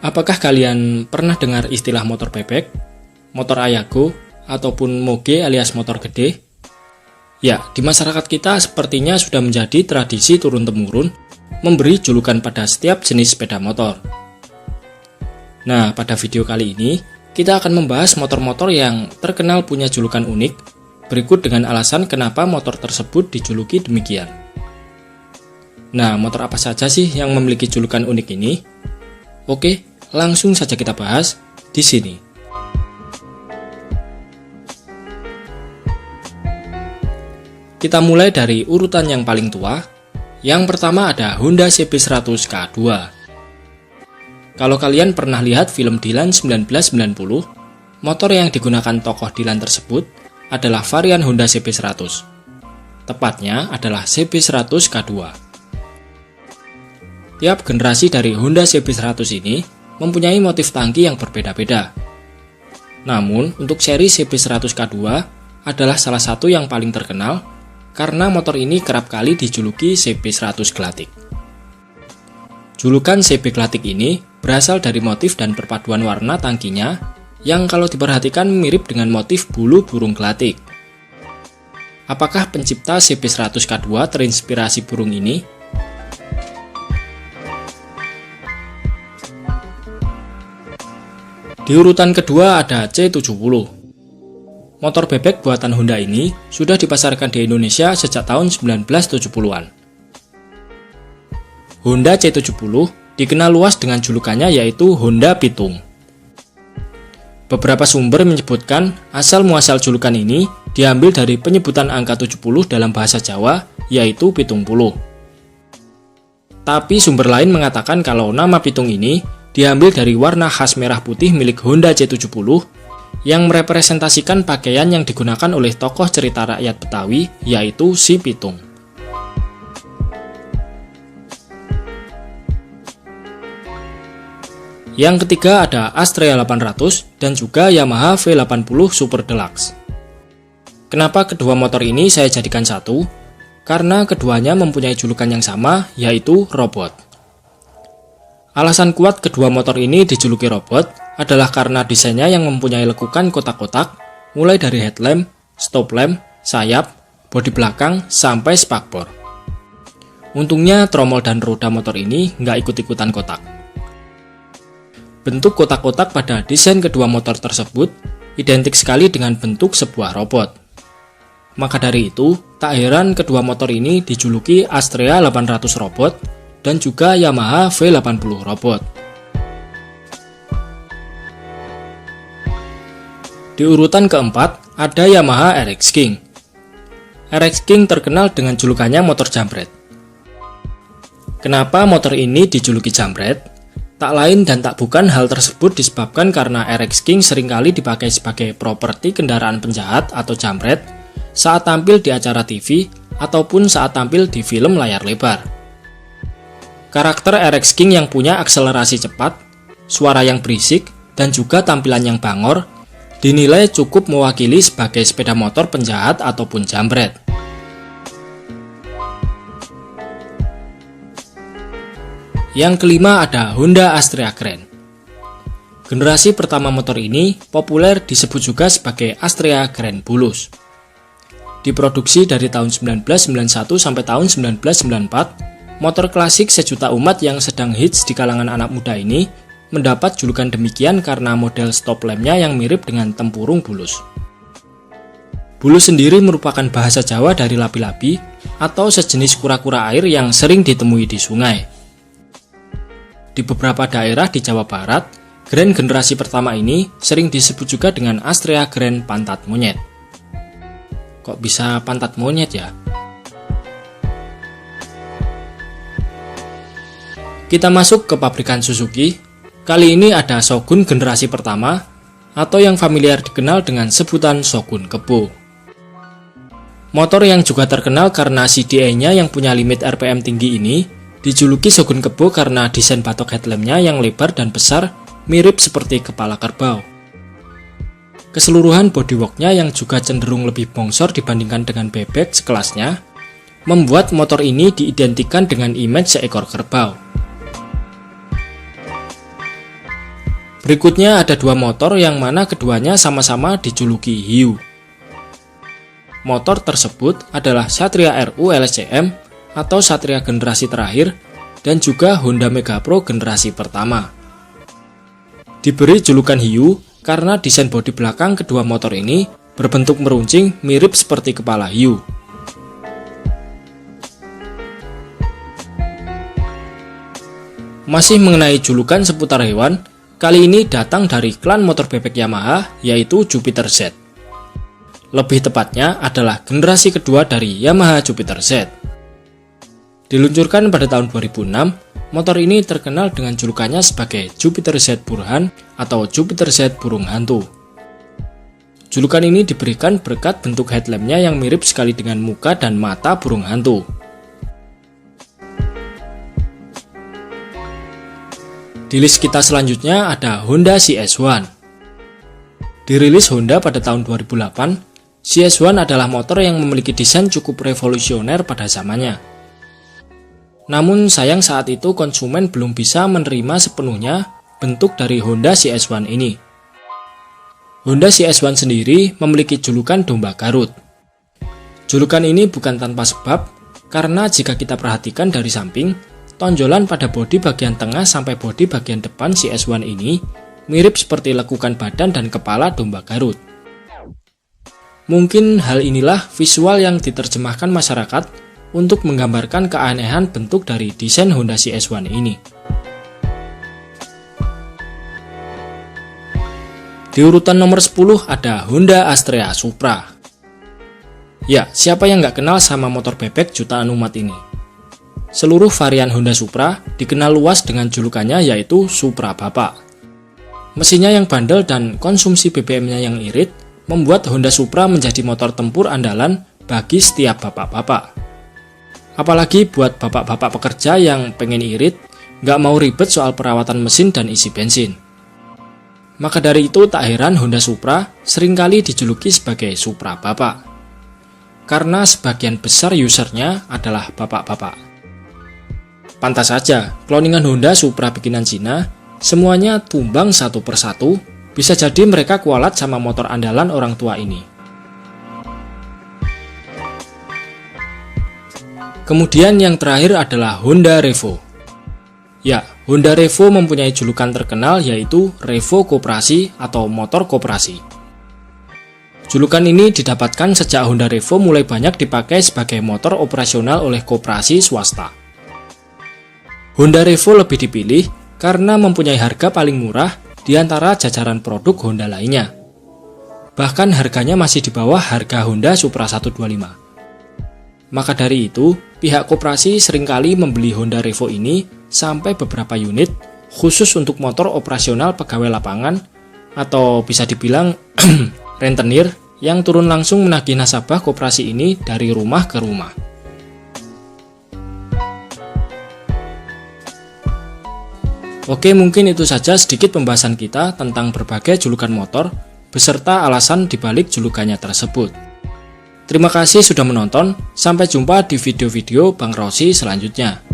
Apakah kalian pernah dengar istilah motor bebek, motor ayago, ataupun moge alias motor gede? Ya, di masyarakat kita sepertinya sudah menjadi tradisi turun-temurun memberi julukan pada setiap jenis sepeda motor. Nah, pada video kali ini, kita akan membahas motor-motor yang terkenal punya julukan unik, berikut dengan alasan kenapa motor tersebut dijuluki demikian. Nah, motor apa saja sih yang memiliki julukan unik ini? Oke, langsung saja kita bahas di sini. Kita mulai dari urutan yang paling tua. Yang pertama ada Honda CB100 K2. Kalau kalian pernah lihat film Dylan 1990, motor yang digunakan tokoh Dylan tersebut adalah varian Honda CB100. Tepatnya adalah CB100 K2. Tiap generasi dari Honda CB100 ini mempunyai motif tangki yang berbeda-beda. Namun, untuk seri CB100 K2 adalah salah satu yang paling terkenal karena motor ini kerap kali dijuluki CB100 Gelatik. Julukan CB Gelatik ini berasal dari motif dan perpaduan warna tangkinya yang kalau diperhatikan mirip dengan motif bulu burung gelatik. Apakah pencipta CB100 K2 terinspirasi burung ini? Di urutan kedua ada C70. Motor bebek buatan Honda ini sudah dipasarkan di Indonesia sejak tahun 1970-an. Honda C70 dikenal luas dengan julukannya yaitu Honda Pitung. Beberapa sumber menyebutkan asal-muasal julukan ini diambil dari penyebutan angka 70 dalam bahasa Jawa yaitu pitung puluh. Tapi sumber lain mengatakan kalau nama pitung ini diambil dari warna khas merah putih milik Honda C70 yang merepresentasikan pakaian yang digunakan oleh tokoh cerita rakyat Betawi yaitu si Pitung. Yang ketiga ada Astrea 800 dan juga Yamaha V80 Super Deluxe. Kenapa kedua motor ini saya jadikan satu? Karena keduanya mempunyai julukan yang sama yaitu robot. Alasan kuat kedua motor ini dijuluki robot adalah karena desainnya yang mempunyai lekukan kotak-kotak mulai dari headlamp, stop lamp, sayap, bodi belakang, sampai spakbor. Untungnya tromol dan roda motor ini nggak ikut-ikutan kotak. Bentuk kotak-kotak pada desain kedua motor tersebut identik sekali dengan bentuk sebuah robot. Maka dari itu, tak heran kedua motor ini dijuluki Astrea 800 Robot dan juga Yamaha V80 Robot. Di urutan keempat, ada Yamaha RX King. RX King terkenal dengan julukannya motor jambret. Kenapa motor ini dijuluki jambret? Tak lain dan tak bukan hal tersebut disebabkan karena RX King seringkali dipakai sebagai properti kendaraan penjahat atau jambret saat tampil di acara TV ataupun saat tampil di film layar lebar. Karakter RX King yang punya akselerasi cepat, suara yang berisik, dan juga tampilan yang bangor dinilai cukup mewakili sebagai sepeda motor penjahat ataupun jambret. Yang kelima ada Honda Astrea Grand. Generasi pertama motor ini populer disebut juga sebagai Astrea Grand Bulus. Diproduksi dari tahun 1991 sampai tahun 1994, motor klasik sejuta umat yang sedang hits di kalangan anak muda ini mendapat julukan demikian karena model stop lampnya yang mirip dengan tempurung bulus. Bulus sendiri merupakan bahasa Jawa dari lapi-lapi atau sejenis kura-kura air yang sering ditemui di sungai. Di beberapa daerah di Jawa Barat, Grand generasi pertama ini sering disebut juga dengan Astrea Grand Pantat Monyet. Kok bisa pantat monyet ya? Kita masuk ke pabrikan Suzuki. Kali ini ada Shogun generasi pertama atau yang familiar dikenal dengan sebutan Shogun Kebo. Motor yang juga terkenal karena CDI-nya yang punya limit RPM tinggi ini dijuluki Shogun Kebo karena desain batok headlampnya yang lebar dan besar mirip seperti kepala kerbau. Keseluruhan bodyworknya yang juga cenderung lebih bongsor dibandingkan dengan bebek sekelasnya membuat motor ini diidentikan dengan image seekor kerbau. Berikutnya ada dua motor yang mana keduanya sama-sama dijuluki hiu. Motor tersebut adalah Satria RU LSCM atau Satria generasi terakhir dan juga Honda Mega Pro generasi pertama. Diberi julukan hiu karena desain bodi belakang kedua motor ini berbentuk meruncing mirip seperti kepala hiu. Masih mengenai julukan seputar hewan, kali ini datang dari klan motor bebek Yamaha, yaitu Jupiter Z. Lebih tepatnya adalah generasi kedua dari Yamaha Jupiter Z. Diluncurkan pada tahun 2006, motor ini terkenal dengan julukannya sebagai Jupiter Z Burhan atau Jupiter Z Burung Hantu. Julukan ini diberikan berkat bentuk headlampnya yang mirip sekali dengan muka dan mata burung hantu. Di list kita selanjutnya ada Honda CS1. Dirilis Honda pada tahun 2008, CS1 adalah motor yang memiliki desain cukup revolusioner pada zamannya. Namun sayang saat itu konsumen belum bisa menerima sepenuhnya bentuk dari Honda CS1 ini. Honda CS1 sendiri memiliki julukan domba Garut. Julukan ini bukan tanpa sebab, karena jika kita perhatikan dari samping, tonjolan pada bodi bagian tengah sampai bodi bagian depan CS1 ini mirip seperti lekukan badan dan kepala domba Garut. Mungkin hal inilah visual yang diterjemahkan masyarakat untuk menggambarkan keanehan bentuk dari desain Honda CS1 ini. Di urutan nomor 10 ada Honda Astrea Supra. Ya, siapa yang nggak kenal sama motor bebek jutaan umat ini? Seluruh varian Honda Supra dikenal luas dengan julukannya yaitu Supra Bapak. Mesinnya yang bandel dan konsumsi BBM-nya yang irit membuat Honda Supra menjadi motor tempur andalan bagi setiap bapak-bapak. Apalagi buat bapak-bapak pekerja yang pengen irit, nggak mau ribet soal perawatan mesin dan isi bensin. Maka dari itu tak heran Honda Supra seringkali dijuluki sebagai Supra Bapak. Karena sebagian besar usernya adalah bapak-bapak. Pantas saja, kloningan Honda Supra bikinan Cina, semuanya tumbang satu persatu, bisa jadi mereka kualat sama motor andalan orang tua ini. Kemudian yang terakhir adalah Honda Revo. Ya, Honda Revo mempunyai julukan terkenal yaitu Revo Koperasi atau motor koperasi. Julukan ini didapatkan sejak Honda Revo mulai banyak dipakai sebagai motor operasional oleh koperasi swasta. Honda Revo lebih dipilih karena mempunyai harga paling murah di antara jajaran produk Honda lainnya. Bahkan harganya masih di bawah harga Honda Supra 125. Maka dari itu, pihak koperasi seringkali membeli Honda Revo ini sampai beberapa unit khusus untuk motor operasional pegawai lapangan atau bisa dibilang rentenir yang turun langsung menagih nasabah koperasi ini dari rumah ke rumah. Oke, mungkin itu saja sedikit pembahasan kita tentang berbagai julukan motor beserta alasan dibalik julukannya tersebut. Terima kasih sudah menonton, sampai jumpa di video-video Bang Rossi selanjutnya.